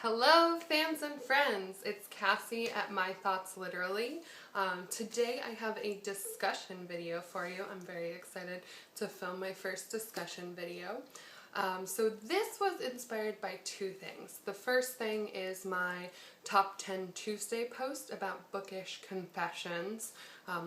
Hello fans and friends, it's Cassie at My Thoughts Literally. Today I have a discussion video for you. I'm very excited to film my first discussion video. So this was inspired by two things. The first thing is my Top 10 Tuesday post about Bookish confessions,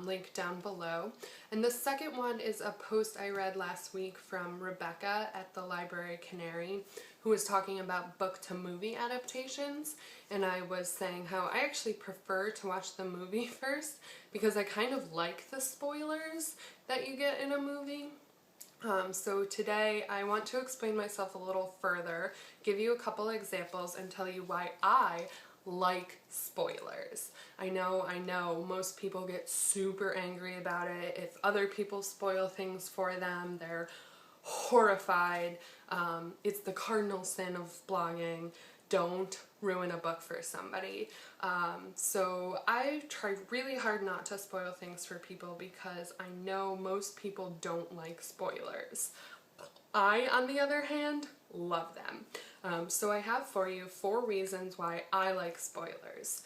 link down below. And the second one is a post I read last week from Rebecca at the Library Canary, who was talking about book to movie adaptations, and I was saying how I actually prefer to watch the movie first because I kind of like the spoilers that you get in a movie. So today I want to explain myself a little further, give you a couple examples, and tell you why I like spoilers. I know, most people get super angry about it. If other people spoil things for them, they're horrified. It's the cardinal sin of blogging. Don't ruin a book for somebody. So I try really hard not to spoil things for people because I know most people don't like spoilers. I, on the other hand, love them. So I have for you 4 reasons why I like spoilers.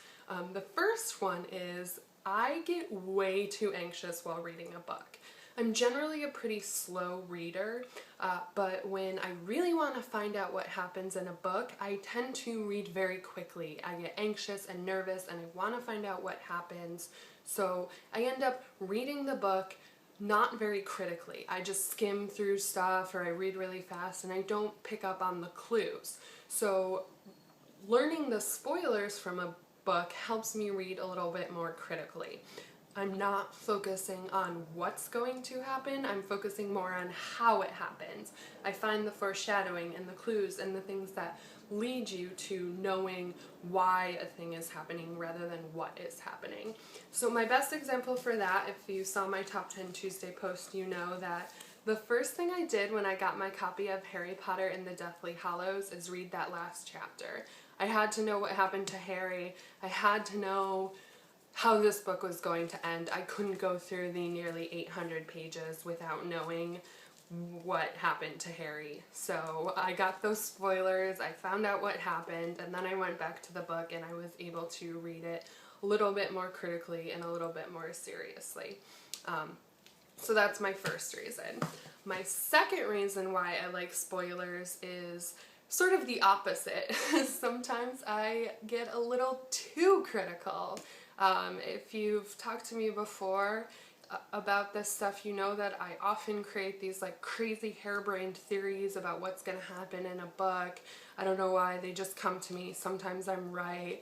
The first one is I get way too anxious while reading a book. I'm generally a pretty slow reader, but when I really want to find out what happens in a book, I tend to read very quickly. I get anxious and nervous and I want to find out what happens, so I end up reading the book not very critically. I just skim through stuff or I read really fast and I don't pick up on the clues. So learning the spoilers from a book helps me read a little bit more critically. I'm not focusing on what's going to happen, I'm focusing more on how it happens. I find the foreshadowing and the clues and the things that lead you to knowing why a thing is happening rather than what is happening. So my best example for that, if you saw my Top 10 Tuesday post, you know that the first thing I did when I got my copy of Harry Potter and the Deathly Hallows is read that last chapter. I had to know what happened to Harry. I had to know how this book was going to end. I couldn't go through the nearly 800 pages without knowing what happened to Harry. So I got those spoilers, I found out what happened, and then I went back to the book and I was able to read it a little bit more critically and a little bit more seriously. So that's my first reason. My second reason why I like spoilers is sort of the opposite. Sometimes I get a little too critical. If you've talked to me before about this stuff, you know that I often create these like crazy harebrained theories about what's going to happen in a book. I don't know why, they just come to me. Sometimes I'm right,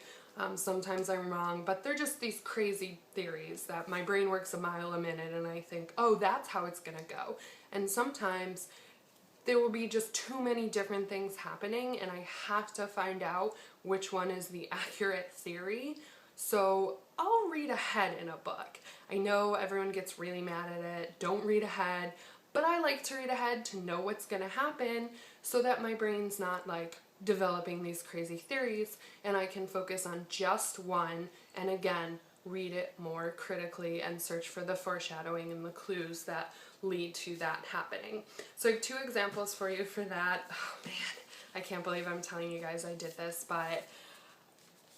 sometimes I'm wrong, but they're just these crazy theories that my brain works a mile a minute and I think, oh, that's how it's going to go. And sometimes there will be just too many different things happening and I have to find out which one is the accurate theory. So I'll read ahead in a book. I know everyone gets really mad at it, don't read ahead, but I like to read ahead to know what's going to happen so that my brain's not like developing these crazy theories and I can focus on just one and again read it more critically and search for the foreshadowing and the clues that lead to that happening. So I have 2 examples for you for that. Oh man, I can't believe I'm telling you guys I did this, but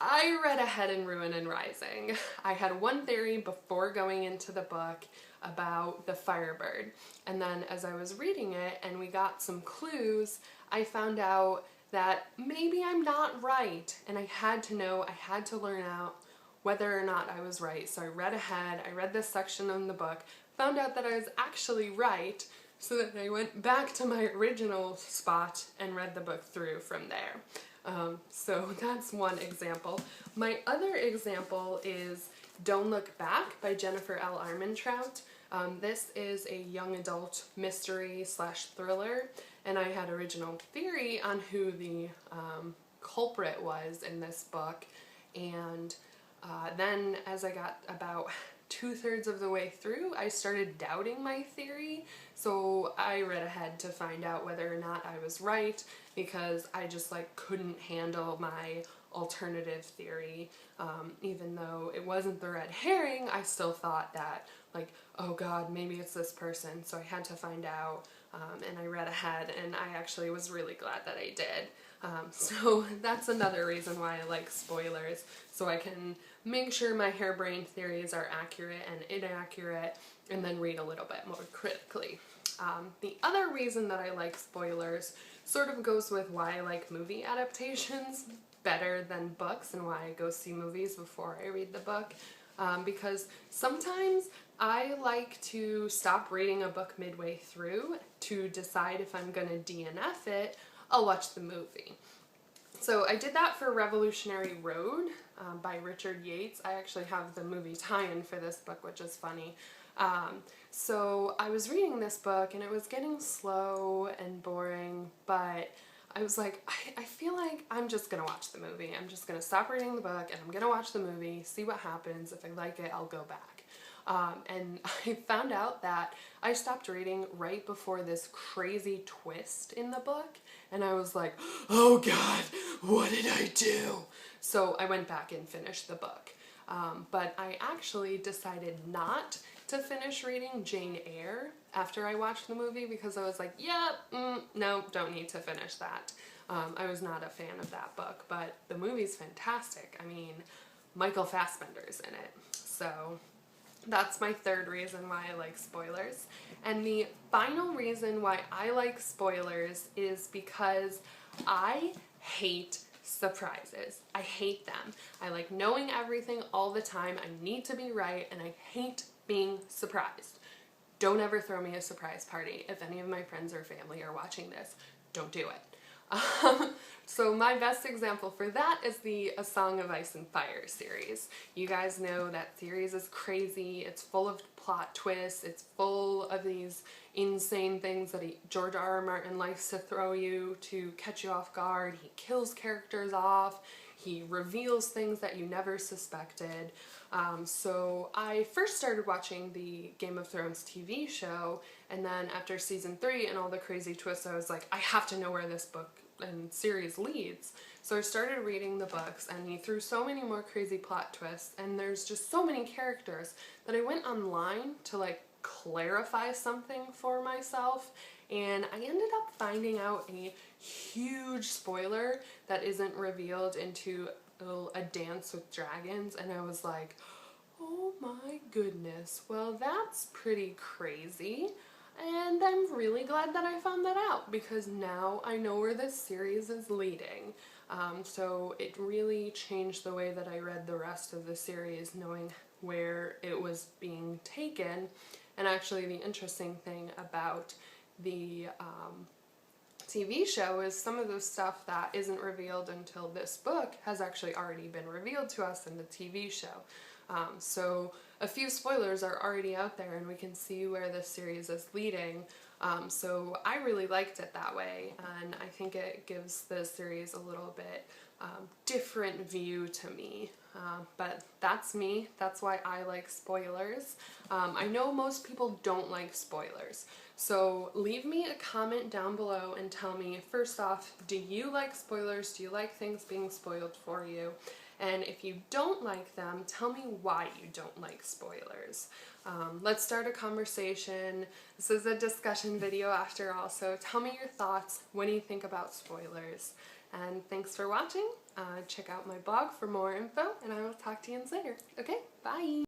I read ahead in Ruin and Rising. I had one theory before going into the book about the Firebird, and then as I was reading it and we got some clues, I found out that maybe I'm not right, and I had to learn out whether or not I was right. So I read ahead, I read this section in the book, found out that I was actually right, so that I went back to my original spot and read the book through from there. So that's one example. My other example is Don't Look Back by Jennifer L. Armentrout. This is a young adult mystery / thriller, and I had original theory on who the culprit was in this book, and then as I got about 2/3 of the way through, I started doubting my theory, so I read ahead to find out whether or not I was right, because I just like couldn't handle my alternative theory. Even though it wasn't the red herring, I still thought that like, oh god, maybe it's this person, so I had to find out and I read ahead, and I actually was really glad that I did. So that's another reason why I like spoilers, so I can make sure my harebrained theories are accurate and inaccurate, and then read a little bit more critically. The other reason that I like spoilers sort of goes with why I like movie adaptations better than books, and why I go see movies before I read the book. Because sometimes I like to stop reading a book midway through to decide if I'm going to DNF it. I'll watch the movie. So I did that for Revolutionary Road by Richard Yates. I actually have the movie tie-in for this book, which is funny. So I was reading this book and it was getting slow and boring, but I was like, I feel like I'm just gonna watch the movie. I'm just gonna stop reading the book and I'm gonna watch the movie, see what happens. If I like it, I'll go back. And I found out that I stopped reading right before this crazy twist in the book, and I was like, oh God, what did I do? So I went back and finished the book. But I actually decided not to finish reading Jane Eyre after I watched the movie, because I was like, no, don't need to finish that. I was not a fan of that book, but the movie's fantastic. I mean, Michael Fassbender's in it. So that's my third reason why I like spoilers. And the final reason why I like spoilers is because I hate surprises. I hate them. I like knowing everything all the time. I need to be right, and I hate being surprised. Don't ever throw me a surprise party. If any of my friends or family are watching this, don't do it. So my best example for that is the A Song of Ice and Fire series. You guys know that series is crazy. It's full of plot twists. It's full of these insane things that George R.R. Martin likes to throw you to catch you off guard. He kills characters off. He reveals things that you never suspected. So I first started watching the Game of Thrones TV show, and then after season 3 and all the crazy twists, I was like, I have to know where this book and series leads. So I started reading the books, and he threw so many more crazy plot twists, and there's just so many characters that I went online to like clarify something for myself, and I ended up finding out a huge spoiler that isn't revealed into A Dance with Dragons, and I was like, oh my goodness, well that's pretty crazy. And I'm really glad that I found that out, because now I know where this series is leading. So it really changed the way that I read the rest of the series, knowing where it was being taken. And actually the interesting thing about the TV show is some of the stuff that isn't revealed until this book has actually already been revealed to us in the TV show. So a few spoilers are already out there, and we can see where this series is leading. So I really liked it that way, and I think it gives the series a little bit different view to me. But that's me. That's why I like spoilers. I know most people don't like spoilers. So leave me a comment down below and tell me, first off, do you like spoilers? Do you like things being spoiled for you? And if you don't like them, tell me why you don't like spoilers. Let's start a conversation. This is a discussion video after all, so tell me your thoughts. What do you think about spoilers? And thanks for watching. Check out my blog for more info, and I will talk to you later. Okay, bye!